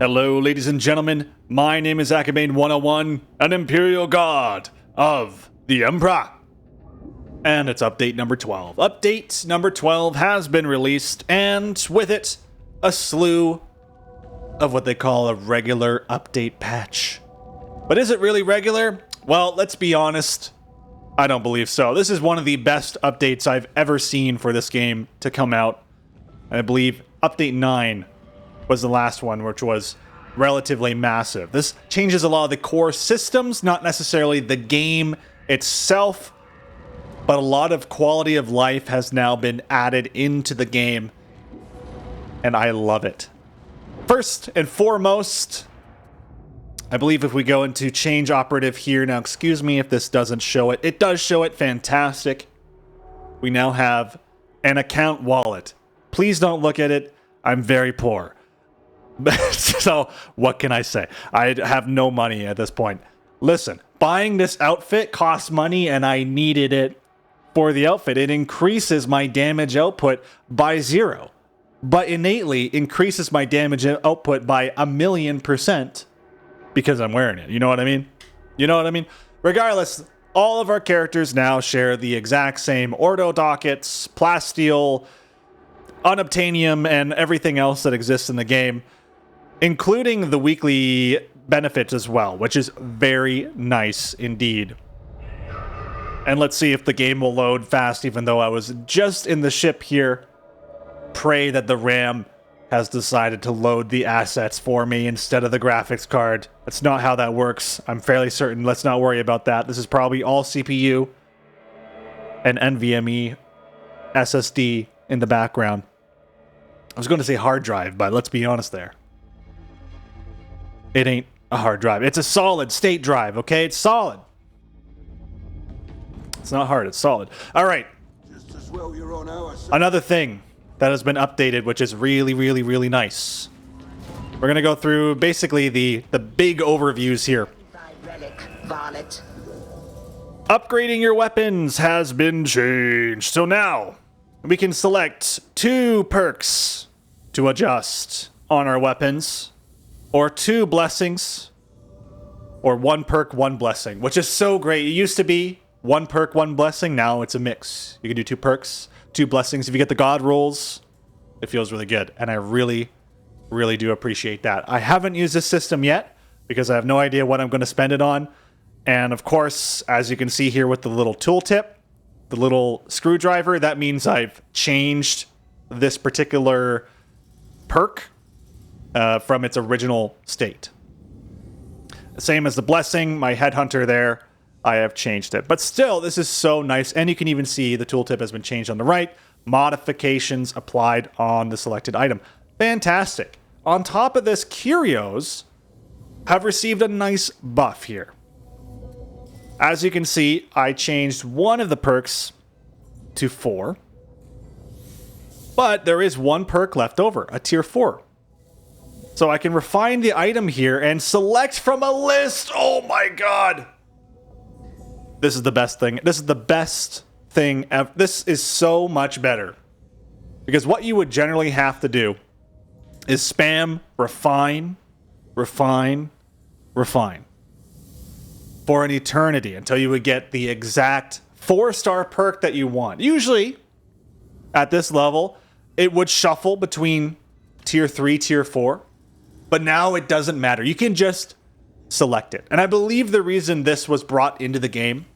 Hello, ladies and gentlemen. My name is Akabane101, an Imperial God of the Emperor. And it's update number 12. Update number 12 has been released, and with it, a slew of what they call a regular update patch. But is it really regular? Well, let's be honest. I don't believe so. This is one of the best updates I've ever seen for this game to come out. I believe update 9 was the last one, which was relatively massive. This changes a lot of the core systems, not necessarily the game itself, but a lot of quality of life has now been added into the game, and I love it. First and foremost, I believe if we go into change operative here, now excuse me if this doesn't show it. It does show it, fantastic. We now have an account wallet. Please don't look at it. I'm very poor. So, what can I say? I have no money at this point. Listen, buying this outfit costs money and I needed it for the outfit. It increases my damage output by 0, but innately increases my damage output by 1,000,000% because I'm wearing it. You know what I mean? You know what I mean? Regardless, all of our characters now share the exact same Ordo dockets, plasteel, unobtainium, and everything else that exists in the game, including the weekly benefits as well, which is very nice indeed. And let's see if the game will load fast, even though I was just in the ship here. Pray that the RAM has decided to load the assets for me instead of the graphics card. That's not how that works. I'm fairly certain. Let's not worry about that. This is probably all CPU and NVMe SSD in the background. I was going to say hard drive, but let's be honest there. It ain't a hard drive. It's a solid state drive, okay? It's solid. It's not hard, it's solid. All right. Just as well you're on our side. Another thing that has been updated, which is really, really, really nice. We're going to go through basically the big overviews here. Upgrading your weapons has been changed. So now we can select 2 perks to adjust on our weapons, or 2 blessings, or 1 perk, 1 blessing, which is so great. It used to be 1 perk, 1 blessing. Now it's a mix. You can do 2 perks, 2 blessings. If you get the god rolls, it feels really good. And I really, really do appreciate that. I haven't used this system yet because I have no idea what I'm going to spend it on. And of course, as you can see here with the little tooltip, the little screwdriver, that means I've changed this particular perk from its original state. Same as the blessing, my headhunter there, I have changed it. But still, this is so nice. And you can even see the tooltip has been changed on the right. Modifications applied on the selected item. Fantastic. On top of this, curios have received a nice buff here. As you can see, I changed one of the perks to 4. But there is 1 perk left over, a tier 4. So I can refine the item here and select from a list. Oh my god. This is the best thing. This is the best thing ever. This is so much better. Because what you would generally have to do is spam refine, refine, refine for an eternity until you would get the exact 4-star perk that you want. Usually, at this level, it would shuffle between tier 3, tier 4. But now it doesn't matter. You can just select it. And I believe the reason this was brought into the game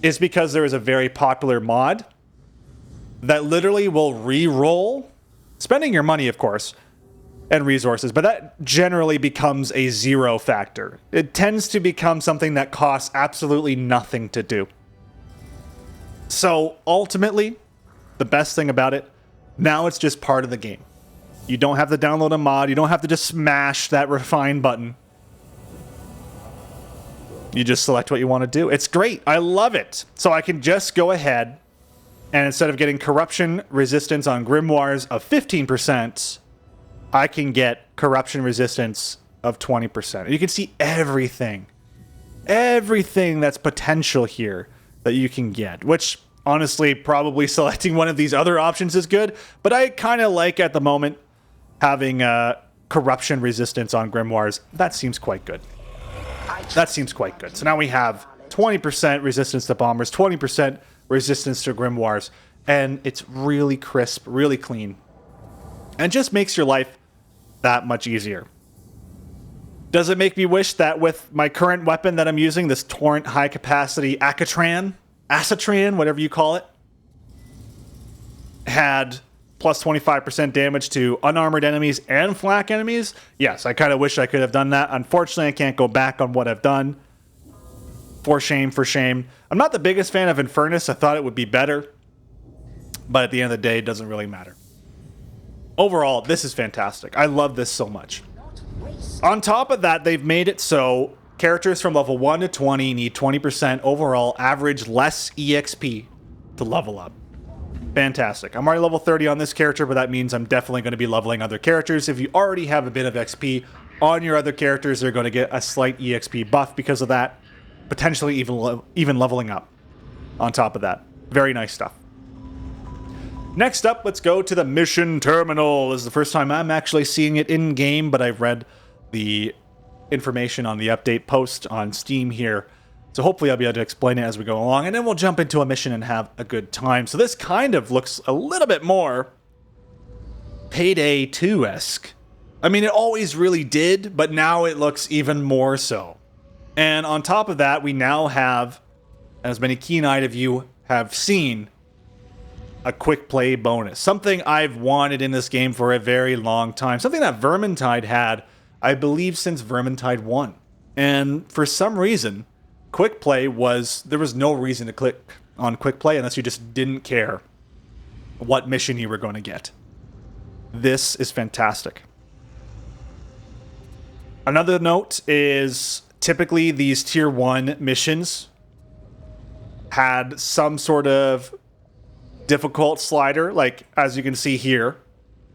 is because there is a very popular mod that literally will re-roll, spending your money, of course, and resources, but that generally becomes a 0 factor. It tends to become something that costs absolutely nothing to do. So ultimately, the best thing about it, now it's just part of the game. You don't have to download a mod. You don't have to just smash that refine button. You just select what you want to do. It's great. I love it. So I can just go ahead and instead of getting corruption resistance on grimoires of 15%, I can get corruption resistance of 20%. You can see everything. Everything that's potential here that you can get, which honestly, probably selecting one of these other options is good, but I kind of like at the moment having corruption resistance on grimoires. That seems quite good. That seems quite good. So now we have 20% resistance to bombers, 20% resistance to grimoires, and it's really crisp, really clean, and just makes your life that much easier. Does it make me wish that with my current weapon that I'm using, this Torrent high capacity Acetran, whatever you call it, had plus 25% damage to unarmored enemies and flak enemies? Yes, I kind of wish I could have done that. Unfortunately, I can't go back on what I've done. For shame, for shame. I'm not the biggest fan of Infernus. I thought it would be better. But at the end of the day, it doesn't really matter. Overall, this is fantastic. I love this so much. On top of that, they've made it so characters from level 1 to 20 need 20% overall average less EXP to level up. Fantastic. I'm already level 30 on this character, but that means I'm definitely going to be leveling other characters. If you already have a bit of XP on your other characters, they're going to get a slight EXP buff because of that. Potentially even leveling up on top of that. Very nice stuff. Next up, let's go to the mission terminal. This is the first time I'm actually seeing it in-game, but I've read the information on the update post on Steam here. So hopefully I'll be able to explain it as we go along, and then we'll jump into a mission and have a good time. So this kind of looks a little bit more Payday 2-esque. I mean, it always really did, but now it looks even more so. And on top of that, we now have, as many keen-eyed of you have seen, a quick play bonus. Something I've wanted in this game for a very long time. Something that Vermintide had, I believe, since Vermintide 1. And for some reason, quick play there was no reason to click on quick play unless you just didn't care what mission you were going to get. This is fantastic. Another note is typically these tier 1 missions had some sort of difficult slider, like as you can see here,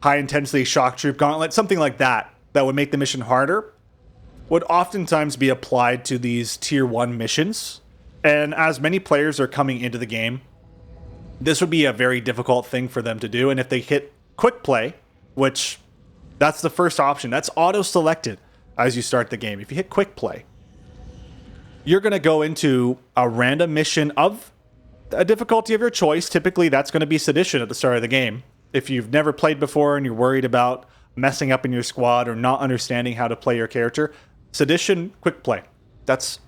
high intensity shock troop gauntlet, something like that would make the mission harder, would oftentimes be applied to these tier 1 missions. And as many players are coming into the game, this would be a very difficult thing for them to do. And if they hit quick play, which that's the first option, that's auto selected as you start the game. If you hit quick play, you're going to go into a random mission of a difficulty of your choice. Typically, that's going to be Sedition at the start of the game. If you've never played before and you're worried about messing up in your squad or not understanding how to play your character, Sedition, quick play. That's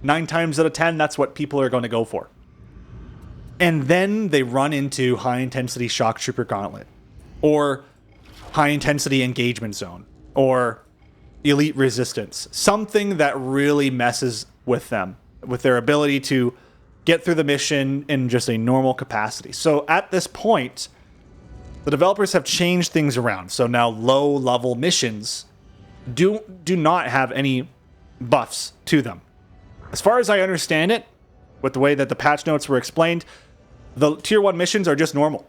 9 times out of 10, that's what people are going to go for. And then they run into high intensity shock trooper gauntlet, or high intensity engagement zone, or elite resistance. Something that really messes with them, with their ability to get through the mission in just a normal capacity. So at this point, the developers have changed things around. So now low-level missions do not have any buffs to them. As far as I understand it, with the way that the patch notes were explained, the tier 1 missions are just normal.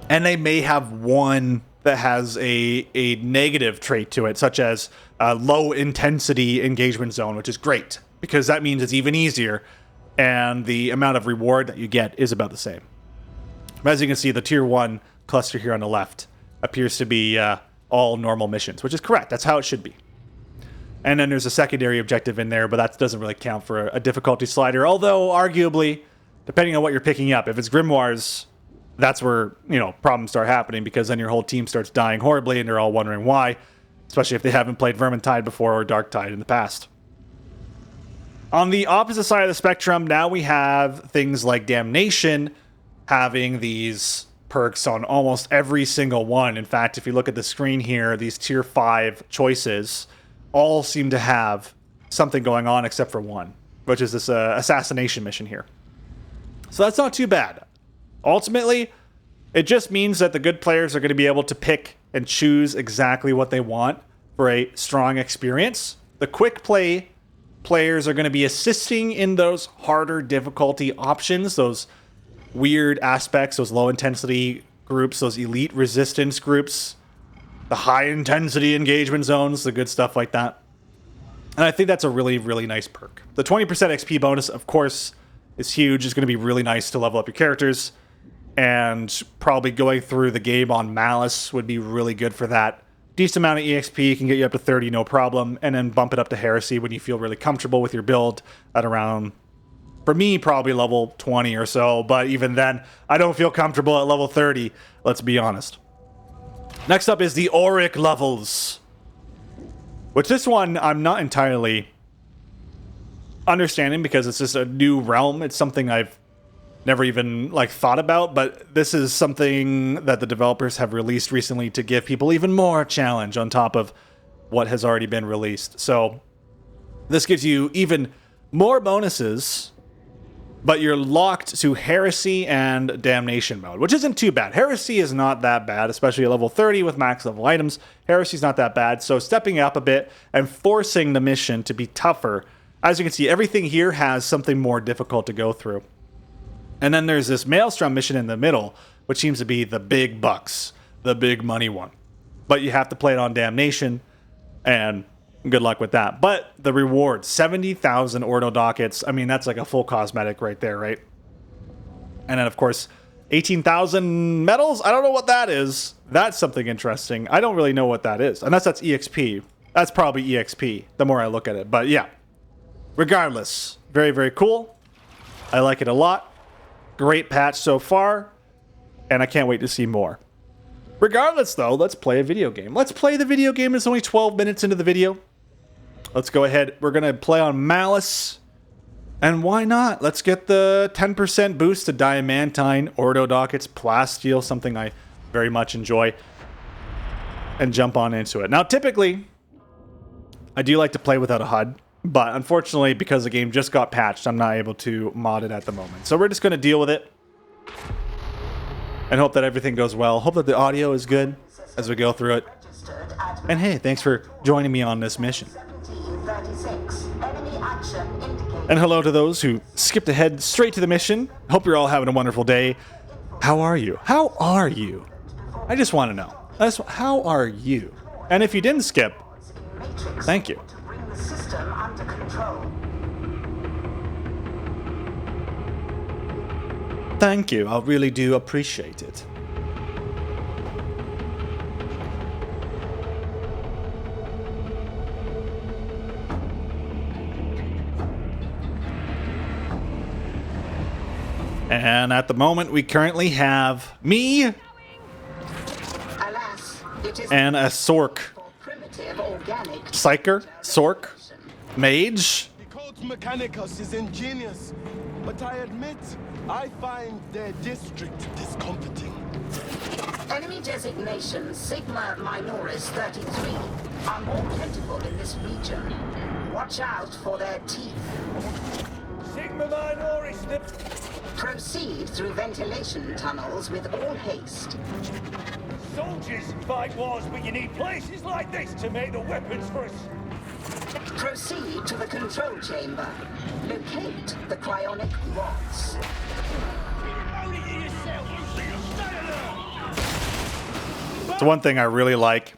And they may have one that has a negative trait to it, such as a low-intensity engagement zone, which is great, because that means it's even easier, and the amount of reward that you get is about the same. As you can see, the tier 1 cluster here on the left appears to be all normal missions, which is correct. That's how it should be. And then there's a secondary objective in there, but that doesn't really count for a difficulty slider, although arguably, depending on what you're picking up, if it's grimoires, that's where, problems start happening, because then your whole team starts dying horribly and they're all wondering why, especially if they haven't played Vermintide before or Darktide in the past. On the opposite side of the spectrum, now we have things like Damnation having these perks on almost every single one. In fact, if you look at the screen here, these tier 5 choices all seem to have something going on except for one, which is this assassination mission here. So that's not too bad. Ultimately, it just means that the good players are going to be able to pick and choose exactly what they want for a strong experience. The quick play players are going to be assisting in those harder difficulty options, those weird aspects, those low intensity groups, those elite resistance groups, the high intensity engagement zones, the good stuff like that. And I think that's a really, really nice perk. The 20% XP bonus, of course, is huge. It's going to be really nice to level up your characters. And probably going through the game on Malice would be really good for that. decent amount of EXP can get you up to 30, no problem, and then bump it up to Heresy when you feel really comfortable with your build at around, for me, probably level 20 or so, but even then, I don't feel comfortable at level 30, let's be honest. Next up is the Auric levels, which this one I'm not entirely understanding because it's just a new realm. It's something I've never even like thought about, but this is something that the developers have released recently to give people even more challenge on top of what has already been released. So this gives you even more bonuses, but you're locked to Heresy and Damnation mode, which isn't too bad. Heresy is not that bad, especially at level 30 with max level items. Heresy's not that bad, so stepping up a bit and forcing the mission to be tougher. As you can see, everything here has something more difficult to go through. And then there's this Maelstrom mission in the middle, which seems to be the big bucks, the big money one. But you have to play it on Damnation, and good luck with that. But the reward, 70,000 Ordo Dockets, I mean, that's like a full cosmetic right there, right? And then, of course, 18,000 medals? I don't know what that is. That's something interesting. I don't really know what that is. Unless that's EXP. That's probably EXP, the more I look at it. But yeah, regardless, very, very cool. I like it a lot. Great patch so far, and I can't wait to see more. Regardless, though, let's play a video game. Let's play the video game. It's only 12 minutes into the video. Let's go ahead. We're going to play on Malice, and why not? Let's get the 10% boost to Diamantine, Ordo Dockets, Plasteel, something I very much enjoy, and jump on into it. Now, typically, I do like to play without a HUD. But unfortunately, because the game just got patched, I'm not able to mod it at the moment. So we're just going to deal with it and hope that everything goes well. Hope that the audio is good as we go through it. And hey, thanks for joining me on this mission. And hello to those who skipped ahead straight to the mission. Hope you're all having a wonderful day. How are you? How are you? I just want to know. How are you? And if you didn't skip, thank you. Thank you, I really do appreciate it. And at the moment, we currently have me and a Sork. Psyker, Sork, Mage. The cult Mechanicus is ingenious, but I admit I find their district discomforting. Enemy designation Sigma Minoris 33 are more plentiful in this region. Watch out for their teeth. Sigma Minoris. Proceed through ventilation tunnels with all haste. Soldiers fight wars, but you need places like this to make the weapons for us. Proceed to the control chamber. Locate the cryonic rods. So one thing I really like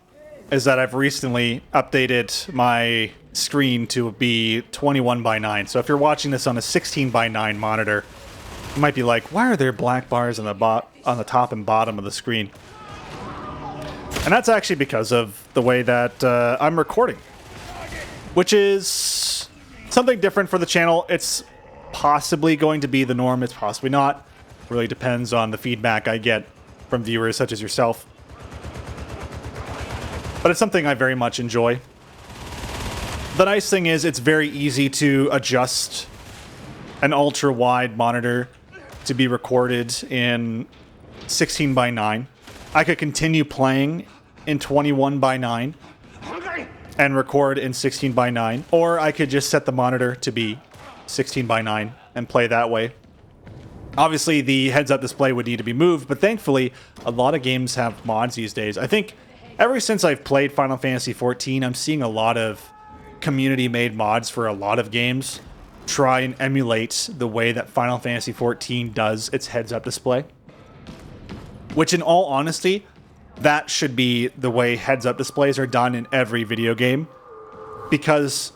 is that I've recently updated my screen to be 21:9. So if you're watching this on a 16:9 monitor, you might be like, why are there black bars on the top and bottom of the screen? And that's actually because of the way that I'm recording, which is something different for the channel. It's possibly going to be the norm. It's possibly not. Really depends on the feedback I get from viewers such as yourself. But it's something I very much enjoy. The nice thing is it's very easy to adjust an ultra-wide monitor to be recorded in 16:9. I could continue playing in 21:9 and record in 16:9, or I could just set the monitor to be 16:9 and play that way. Obviously, the heads-up display would need to be moved, but thankfully, a lot of games have mods these days. I think ever since I've played Final Fantasy XIV, I'm seeing a lot of community-made mods for a lot of games try and emulate the way that Final Fantasy XIV does its heads-up display. Which, in all honesty, that should be the way heads-up displays are done in every video game, because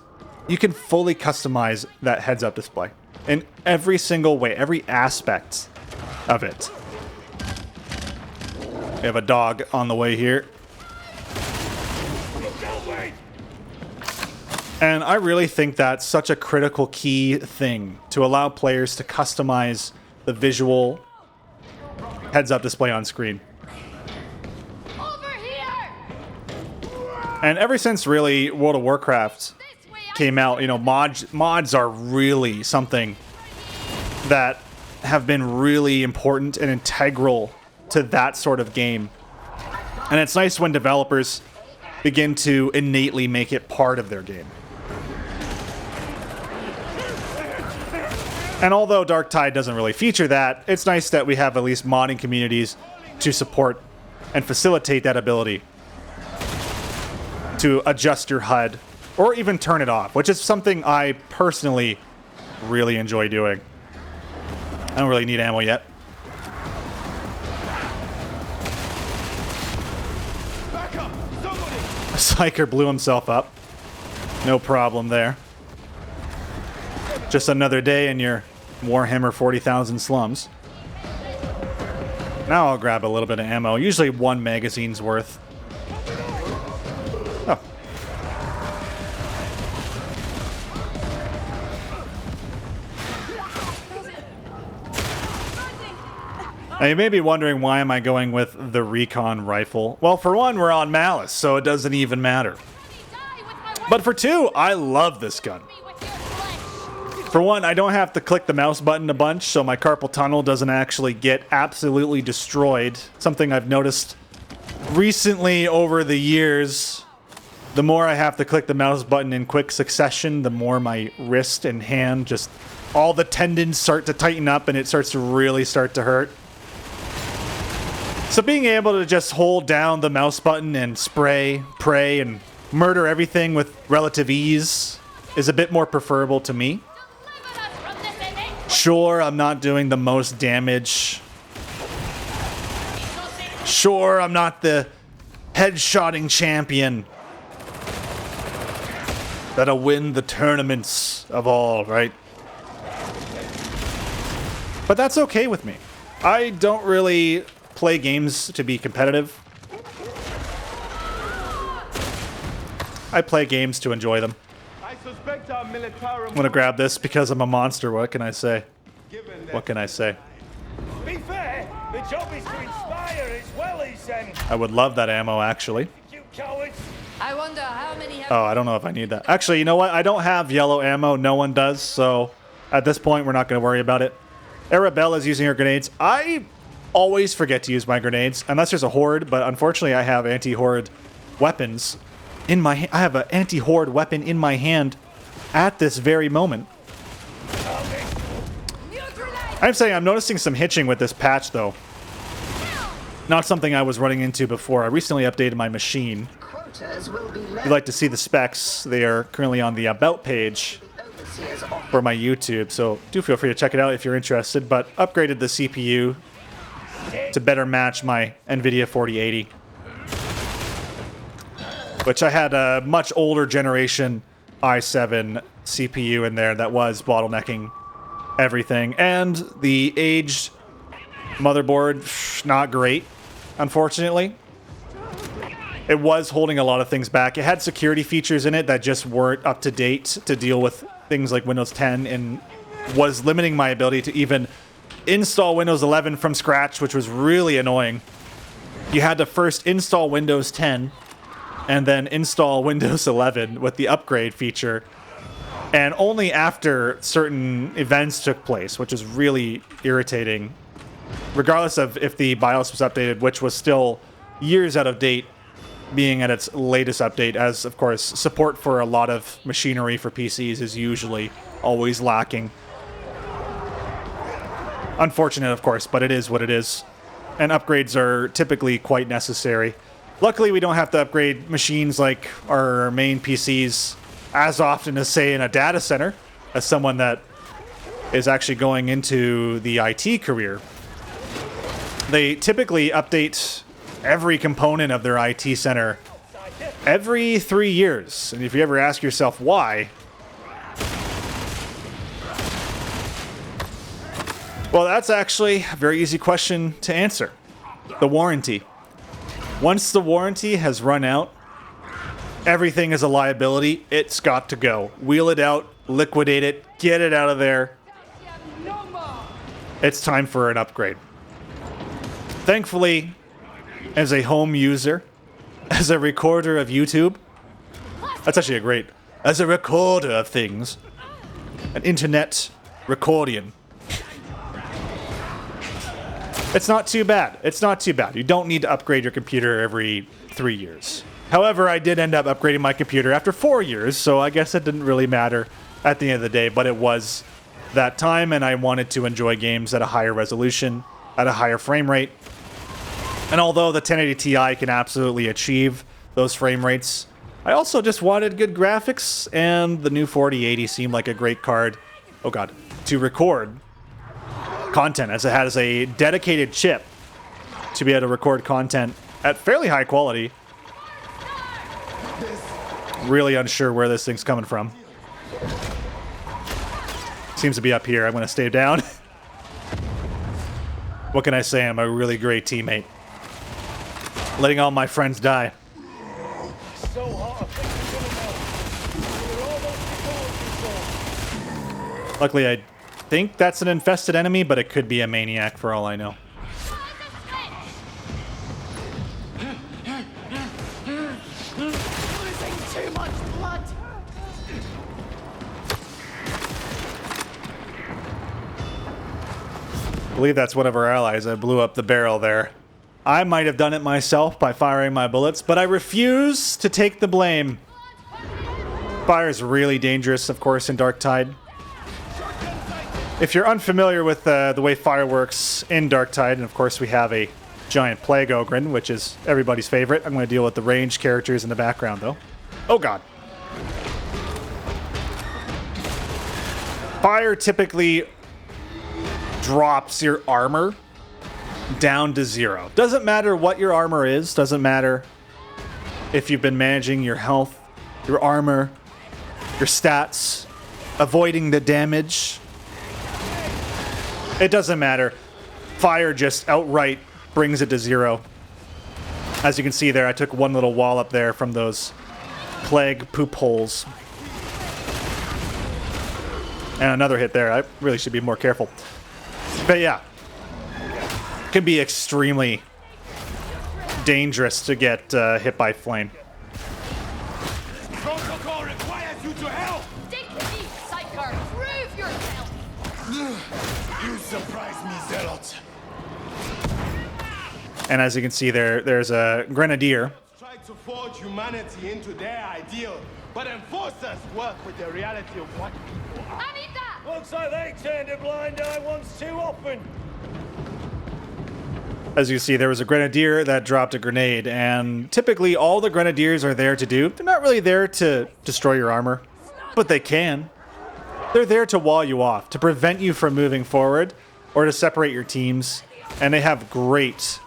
you can fully customize that heads-up display in every single way, every aspect of it. We have a dog on the way here. Don't wait! And I really think that's such a critical key thing to allow players to customize the visual heads-up display on screen. Over here! And ever since really World of Warcraft came out, you know, mods are really something that have been really important and integral to that sort of game. And it's nice when developers begin to innately make it part of their game. And although Darktide doesn't really feature that, it's nice that we have at least modding communities to support and facilitate that ability to adjust your HUD or even turn it off, which is something I personally really enjoy doing. I don't really need ammo yet. Back up! Somebody! Psyker blew himself up. No problem there. Just another day in your Warhammer 40,000 slums. Now I'll grab a little bit of ammo. Usually one magazine's worth. Oh. Now you may be wondering, why am I going with the recon rifle? Well, for one, we're on Malice, so it doesn't even matter. But for two, I love this gun. For one, I don't have to click the mouse button a bunch, so my carpal tunnel doesn't actually get absolutely destroyed. Something I've noticed recently over the years. The more I have to click the mouse button in quick succession, the more my wrist and hand just... all the tendons start to tighten up and it starts to really start to hurt. So being able to just hold down the mouse button and spray, pray, and murder everything with relative ease is a bit more preferable to me. Sure, I'm not doing the most damage. Sure, I'm not the headshotting champion that'll win the tournaments of all, right? But that's okay with me. I don't really play games to be competitive. I play games to enjoy them. I suspect our military... I'm gonna grab this because I'm a monster. What can I say? What can I say? Be fair, the job is to inspire as well as... I would love that ammo, actually. You cowards! I wonder how many have... Oh, I don't know if I need that. Actually, you know what? I don't have yellow ammo. No one does, so at this point, we're not going to worry about it. Arabella's using her grenades. I always forget to use my grenades, unless there's a horde, but unfortunately, I have anti-horde weapons in my... I have an anti-horde weapon in my hand at this very moment. I'm saying I'm noticing some hitching with this patch, though. Not something I was running into before. I recently updated my machine. If you'd like to see the specs, they are currently on the About page for my YouTube, so do feel free to check it out if you're interested, but upgraded the CPU to better match my NVIDIA 4080, which I had a much older generation i7 CPU in there that was bottlenecking everything, and the aged motherboard, not great, unfortunately. It was holding a lot of things back. It had security features in it that just weren't up to date to deal with things like Windows 10, and was limiting my ability to even install Windows 11 from scratch, which was really annoying. You had to first install Windows 10 and then install Windows 11 with the upgrade feature, and only after certain events took place, which is really irritating, regardless of if the BIOS was updated, which was still years out of date, being at its latest update, as, of course, support for a lot of machinery for PCs is usually always lacking. Unfortunate, of course, but it is what it is. And upgrades are typically quite necessary. Luckily, we don't have to upgrade machines like our main PCs as often as, say, in a data center, as someone that is actually going into the IT career. They typically update every component of their IT center every 3 years. And if you ever ask yourself why, well, that's actually a very easy question to answer. The warranty. Once the warranty has run out, everything is a liability, it's got to go. Wheel it out, liquidate it, get it out of there. No more. It's time for an upgrade. Thankfully, as a home user, as a recorder of YouTube, that's actually a great, as a recorder of things, an internet recordian. It's not too bad. It's not too bad. You don't need to upgrade your computer every 3 years. However, I did end up upgrading my computer after 4 years, so I guess it didn't really matter at the end of the day, but it was that time, and I wanted to enjoy games at a higher resolution, at a higher frame rate. And although the 1080 Ti can absolutely achieve those frame rates, I also just wanted good graphics, and the new 4080 seemed like a great card, oh god, to record content, as it has a dedicated chip to be able to record content at fairly high quality. Really unsure where this thing's coming from. Seems to be up here. I'm going to stay down. What can I say? I'm a really great teammate. Letting all my friends die. So hot, I think we're gonna melt. We're almost before. Luckily, I think that's an infested enemy, but it could be a maniac for all I know. Losing too much blood. I believe that's one of our allies. I blew up the barrel there. I might have done it myself by firing my bullets, but I refuse to take the blame. Fire is really dangerous, of course, in Darktide. If you're unfamiliar with the way fire works in Darktide, and of course we have a giant plague ogre, which is everybody's favorite. I'm going to deal with the ranged characters in the background, though. Oh god. Fire typically drops your armor down to 0. Doesn't matter what your armor is, doesn't matter if you've been managing your health, your armor, your stats, avoiding the damage. It doesn't matter. Fire just outright brings it to 0. As you can see there, I took one little wall up there from those plague poop holes. And another hit there. I really should be more careful. But yeah. It can be extremely dangerous to get hit by flame. Protocol requires you to help. Dig deep, Psyker. Prove yourself. You surprise me, Zealot. And as you can see there, there's a grenadier. Try to forge humanity into their ideal, but enforcers work with the reality of what people are. Anita! Looks like they turned a blind eye once too often. As you see, there was a grenadier that dropped a grenade, and typically all the grenadiers are there to do, they're not really there to destroy your armor, but they can. They're there to wall you off, to prevent you from moving forward, or to separate your teams, and they have great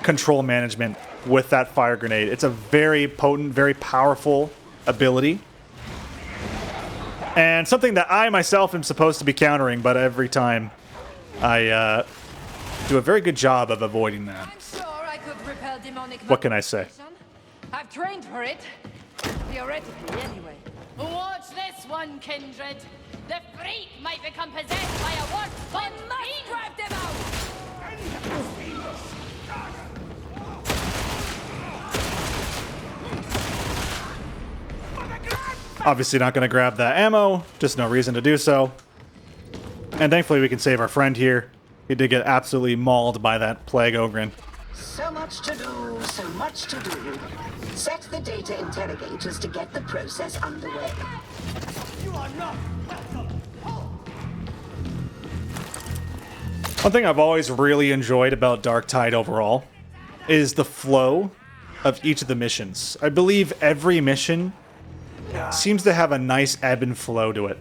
control management with that fire grenade. It's a very potent, very powerful ability, and something that I myself am supposed to be countering, but every time I do a very good job of avoiding that. I'm sure I could repel demonic. What can I say? I've trained for it. Theoretically, anyway. Watch this one, Kindred. The freak might become possessed by a worse one. He grabbed him out! Obviously not going to grab that ammo. Just no reason to do so. And thankfully we can save our friend here. He did get absolutely mauled by that plague ogre. So much to do, so much to do. Set the data interrogators to get the process underway. One thing I've always really enjoyed about Darktide overall is the flow of each of the missions. I believe every mission seems to have a nice ebb and flow to it.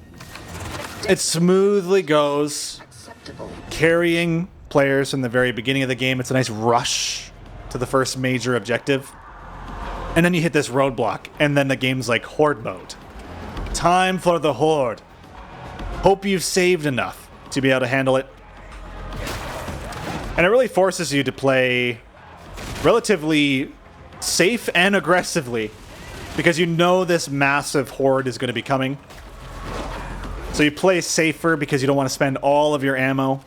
It smoothly goes, Acceptable. carrying players from the very beginning of the game. It's a nice rush to the first major objective. And then you hit this roadblock, and then the game's like horde mode. Time for the horde. Hope you've saved enough to be able to handle it. And it really forces you to play relatively safe and aggressively because you know this massive horde is going to be coming. So you play safer because you don't want to spend all of your ammo.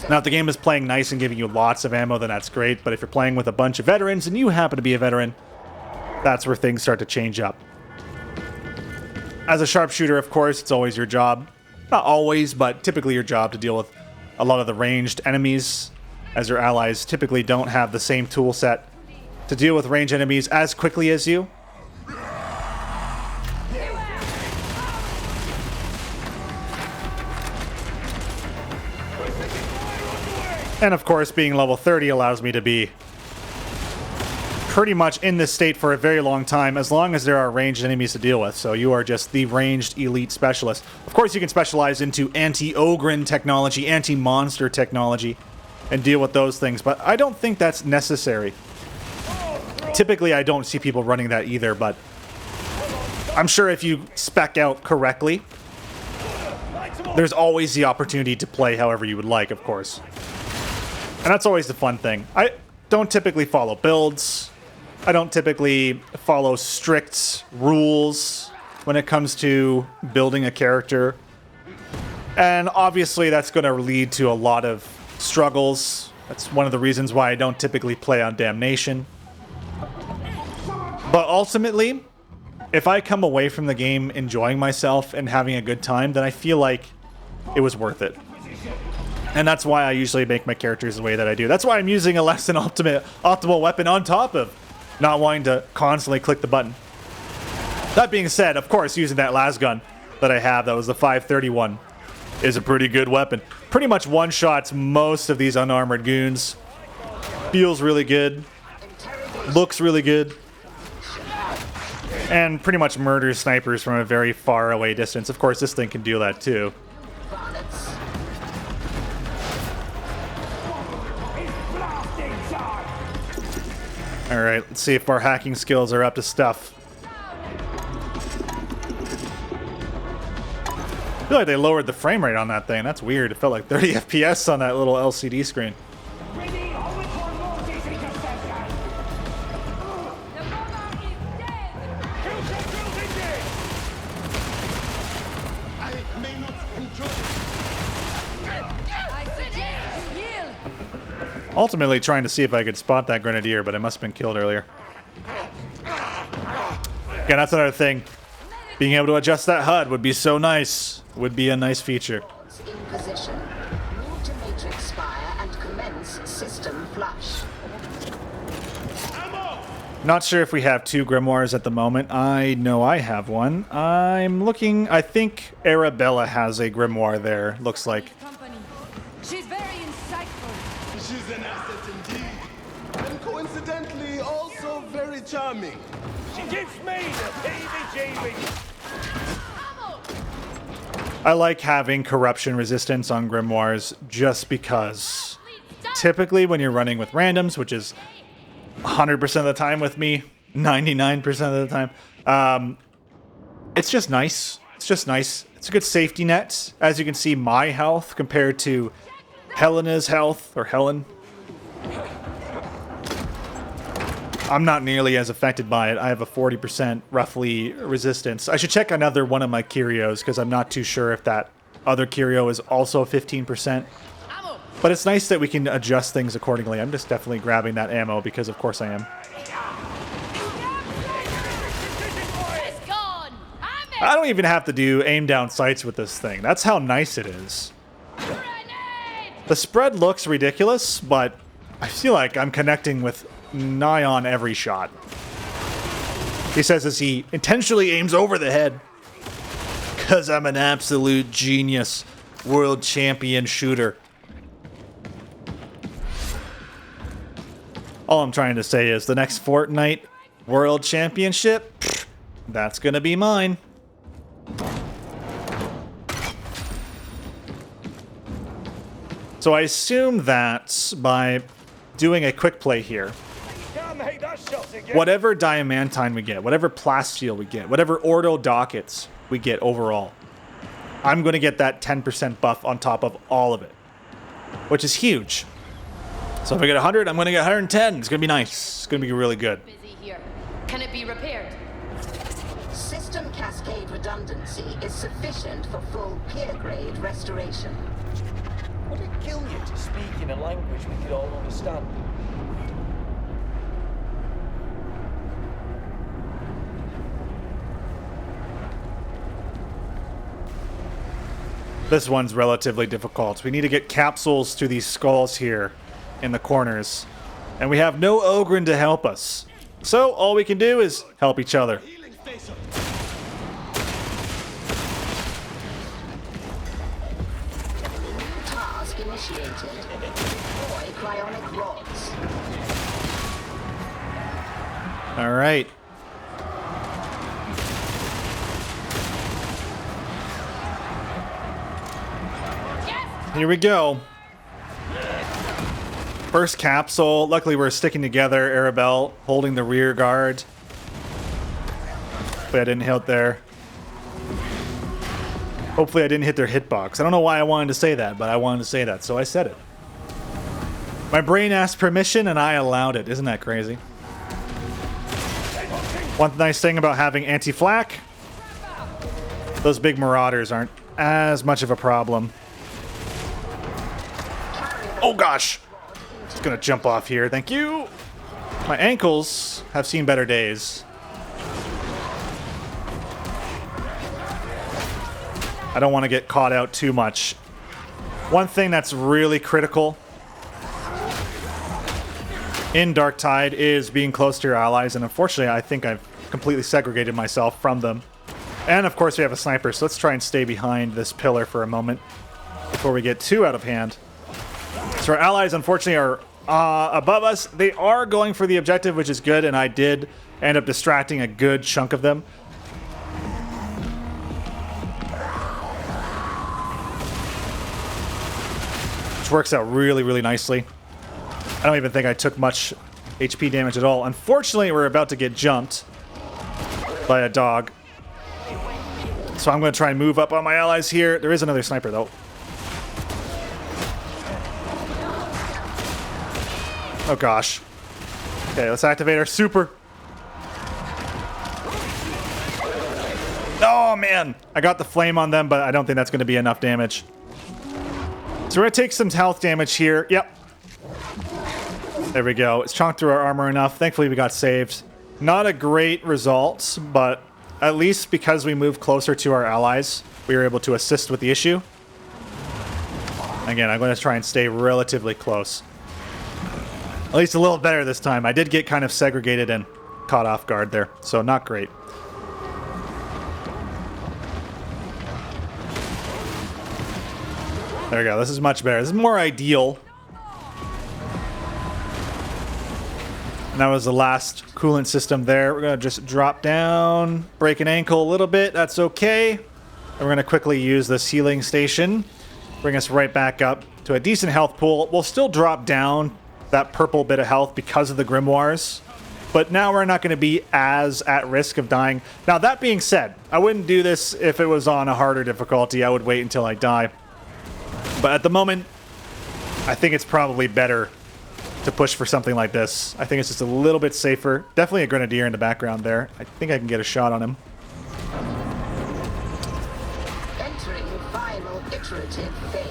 Now, if the game is playing nice and giving you lots of ammo, then that's great. But if you're playing with a bunch of veterans and you happen to be a veteran, that's where things start to change up. As a sharpshooter, of course, it's always your job. Not always, but typically your job to deal with a lot of the ranged enemies, as your allies typically don't have the same tool set to deal with ranged enemies as quickly as you. And of course, being level 30 allows me to be pretty much in this state for a very long time, as long as there are ranged enemies to deal with. So you are just the ranged elite specialist. Of course, you can specialize into anti-ogre technology, anti-monster technology, and deal with those things, but I don't think that's necessary. Typically, I don't see people running that either, but I'm sure if you spec out correctly, there's always the opportunity to play however you would like, of course. And that's always the fun thing. I don't typically follow builds. I don't typically follow strict rules when it comes to building a character. And obviously that's going to lead to a lot of struggles. That's one of the reasons why I don't typically play on Damnation. But ultimately, if I come away from the game enjoying myself and having a good time, then I feel like it was worth it. And that's why I usually make my characters the way that I do. That's why I'm using a less than optimal weapon on top of not wanting to constantly click the button. That being said, of course, using that las gun that I have, that was the 531, is a pretty good weapon. Pretty much one-shots most of these unarmored goons. Feels really good. Looks really good. And pretty much murders snipers from a very far away distance. Of course, this thing can do that too. Alright, let's see if our hacking skills are up to stuff. I feel like they lowered the frame rate on that thing. That's weird. It felt like 30 FPS on that little LCD screen. Ultimately trying to see if I could spot that grenadier, but I must have been killed earlier. Again, that's another thing. Being able to adjust that HUD would be so nice. Would be a nice feature. In position. Move to matrix fire and commence system flush. Not sure if we have two grimoires at the moment. I know I have one. I'm looking. I think Arabella has a grimoire there. Looks like. She's very insightful. She's an asset indeed. And coincidentally, also very charming. She gives me the heebie-jeebies. I like having corruption resistance on grimoires just because typically when you're running with randoms, which is 100% of the time with me, 99% of the time, it's just nice. It's just nice. It's a good safety net. As you can see, my health compared to Helena's health, or Helen, I'm not nearly as affected by it. I have a 40% roughly resistance. I should check another one of my curios because I'm not too sure if that other curio is also 15%. But it's nice that we can adjust things accordingly. I'm just definitely grabbing that ammo because of course I am. I don't even have to do aim down sights with this thing. That's how nice it is. The spread looks ridiculous, but I feel like I'm connecting with nigh on every shot. He says as he intentionally aims over the head. Because I'm an absolute genius. World champion shooter. All I'm trying to say is the next Fortnite World Championship, that's gonna be mine. So I assume that by doing a quick play here, whatever diamantine we get, whatever plasteel we get, whatever ordo dockets we get overall, I'm going to get that 10% buff on top of all of it, which is huge. So if I get 100, I'm going to get 110. It's going to be nice. It's going to be really good. Busy here. Can it be repaired? system cascade redundancy is sufficient for full peer-grade restoration. Would it kill you to speak in a language we could all understand? This one's relatively difficult. We need to get capsules to these skulls here in the corners. And we have no Ogren to help us. So all we can do is help each other. Task initiated. Deploy cryonic rods. All right. Here we go. First capsule. Luckily, we're sticking together. Arabelle holding the rear guard. Hopefully, I didn't hit there. Hopefully, I didn't hit their hitbox. I don't know why I wanted to say that, but I wanted to say that, so I said it. My brain asked permission, and I allowed it. Isn't that crazy? One nice thing about having anti-flak, those big marauders aren't as much of a problem. Oh gosh! Just gonna jump off here, thank you! My ankles have seen better days. I don't want to get caught out too much. One thing that's really critical in Darktide is being close to your allies, and unfortunately I think I've completely segregated myself from them. And of course we have a sniper, so let's try and stay behind this pillar for a moment before we get too out of hand. So our allies, unfortunately, are above us. They are going for the objective, which is good, and I did end up distracting a good chunk of them. Which works out really, really nicely. I don't even think I took much HP damage at all. Unfortunately, we're about to get jumped by a dog. So I'm going to try and move up on my allies here. There is another sniper, though. Oh gosh. Okay, let's activate our super. Oh man! I got the flame on them, but I don't think that's going to be enough damage. So we're going to take some health damage here. Yep. There we go. It's chonked through our armor enough. Thankfully we got saved. Not a great result, but at least because we moved closer to our allies, we were able to assist with the issue. Again, I'm going to try and stay relatively close. At least a little better this time. I did get kind of segregated and caught off guard there, so not great. There we go. This is much better. This is more ideal. And that was the last coolant system there. We're going to just drop down, break an ankle a little bit. That's okay. And we're going to quickly use this healing station. Bring us right back up to a decent health pool. We'll still drop down that purple bit of health because of the grimoires, but now we're not going to be as at risk of dying. Now that being said, I wouldn't do this if it was on a harder difficulty. I would wait until I die, but at the moment I think it's probably better to push for something like this. I think it's just a little bit safer. Definitely a grenadier in the background there. I think I can get a shot on him. Entering final iterative phase.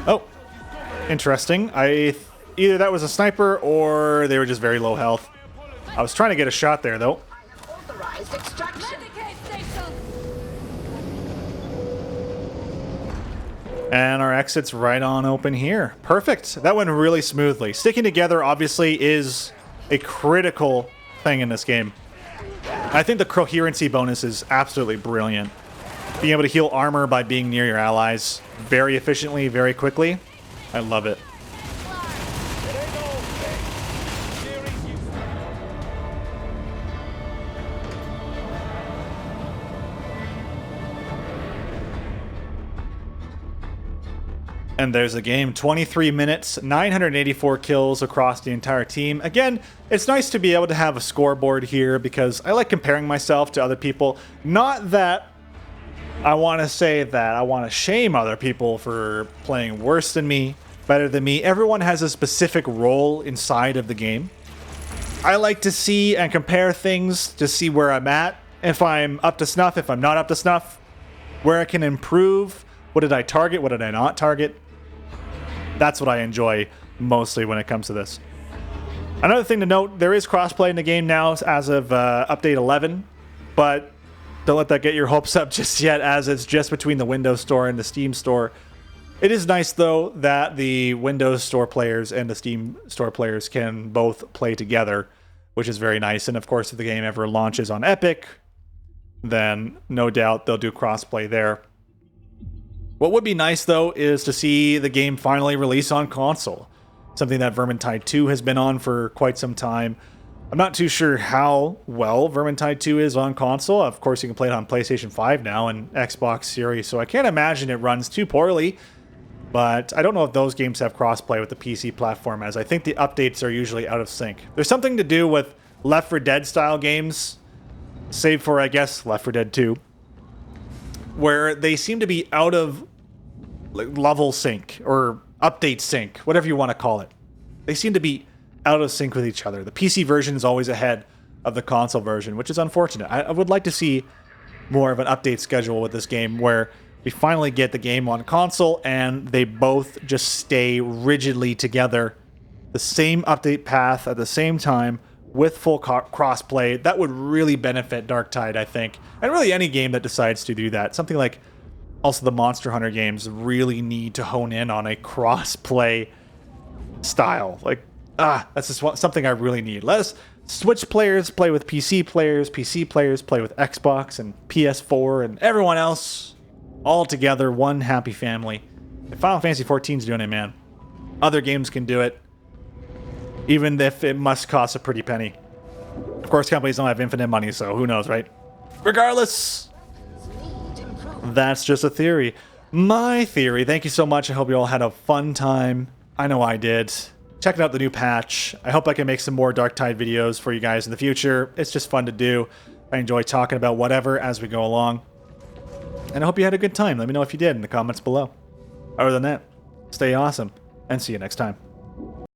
Oh, interesting. Either that was a sniper or they were just very low health. I was trying to get a shot there, though. Authorized extraction. And our exit's right on open here. Perfect. That went really smoothly. Sticking together, obviously, is a critical thing in this game. I think the coherency bonus is absolutely brilliant. Being able to heal armor by being near your allies very efficiently, very quickly. I love it. And there's the game. 23 minutes, 984 kills across the entire team. Again, it's nice to be able to have a scoreboard here because I like comparing myself to other people. Not that I want to say that I want to shame other people for playing worse than me, better than me. Everyone has a specific role inside of the game. I like to see and compare things to see where I'm at. If I'm up to snuff, if I'm not up to snuff, where I can improve. What did I target? What did I not target? That's what I enjoy mostly when it comes to this. Another thing to note, there is crossplay in the game now as of update 11, but don't let that get your hopes up just yet, as it's just between the Windows Store and the Steam Store. It is nice, though, that the Windows Store players and the Steam Store players can both play together, which is very nice. And of course, if the game ever launches on Epic, then no doubt they'll do crossplay there. What would be nice, though, is to see the game finally release on console. Something that Vermintide 2 has been on for quite some time. I'm not too sure how well Vermintide 2 is on console. Of course, you can play it on PlayStation 5 now and Xbox Series, so I can't imagine it runs too poorly. But I don't know if those games have crossplay with the PC platform, as I think the updates are usually out of sync. There's something to do with Left 4 Dead style games, save for, I guess, Left 4 Dead 2, where they seem to be out of level sync or update sync, whatever you want to call it. They seem to be out of sync with each other. The PC version is always ahead of the console version, which is unfortunate. I would like to see more of an update schedule with this game where we finally get the game on console and they both just stay rigidly together, the same update path at the same time with full crossplay. That would really benefit Darktide, I think, and really any game that decides to do that. Something like also the Monster Hunter games really need to hone in on a crossplay style. Like, that's just something I really need. Let us Switch players play with PC players play with Xbox and PS4 and everyone else all together, one happy family. If Final Fantasy XIV's doing it, man, other games can do it, even if it must cost a pretty penny. Of course, companies don't have infinite money, so who knows, right? Regardless, that's just a theory. My theory. Thank you so much. I hope you all had a fun time. I know I did. Checking out the new patch. I hope I can make some more Darktide videos for you guys in the future. It's just fun to do. I enjoy talking about whatever as we go along. And I hope you had a good time. Let me know if you did in the comments below. Other than that, stay awesome, and see you next time.